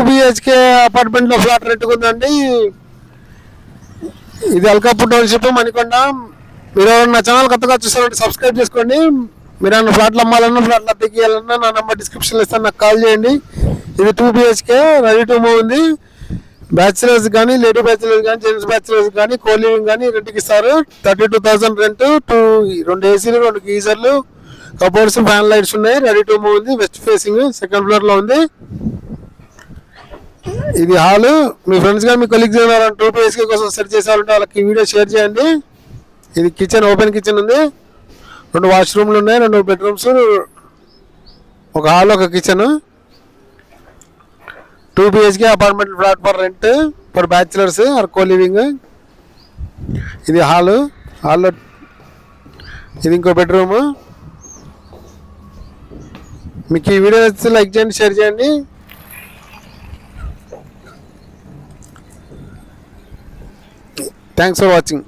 BHK apartment లో flat రెంట్కు ఉందండి. ఇది అల్కాపూర్ టౌన్షిప్, మణికొండ. మీరు నా ఛానల్ కొత్తగా చూస్తారంటే సబ్స్క్రైబ్ చేసుకోండి. మీరు ఏమన్నా ఫ్లాట్లు అమ్మాలన్నా, ఫ్లాట్లు అద్దెకి ఇవ్వాలన్నా నా నెంబర్ డిస్క్రిప్షన్లో ఇస్తాను, నాకు కాల్ చేయండి. ఇది 2 BHK రెడీ టు మూవ్ ఉంది. బ్యాచిలర్స్ కానీ, లేడీ బ్యాచిలర్స్ కానీ, జెంట్స్ బ్యాచిలర్స్ కానీ, కోలివింగ్ కానీ రెంట్కి ఇస్తారు. 32,000 రెంట్. 2 ఏసీలు, 2 గీజర్లు, కబోర్డ్స్, ఫ్యాన్ లైట్స్ ఉన్నాయి. రెడీ టు మూవ్ ఉంది. వెస్ట్ ఫేసింగ్, సెకండ్ ఫ్లోర్ లో ఉంది. ఇది హాల్. మీ ఫ్రెండ్స్ కానీ, మీ కొలీగ్స్ కానీ 2 BHK కోసం సెర్చ్ చేసేవాళ్ళంటే వాళ్ళకి వీడియో షేర్ చేయండి. ఇది కిచెన్, ఓపెన్ కిచెన్ ఉంది. 2 వాష్రూమ్లు ఉన్నాయి, 2 బెడ్రూమ్స్, ఒక హాల్, ఒక kitchen. 2 BHK apartment flat for rent for bachelors or co living. ఇది హాల్లో ఇది ఇంకో బెడ్రూమ్. మీకు ఈ వీడియో నచ్చితే లైక్ చేయండి, షేర్ చేయండి. Thanks for watching.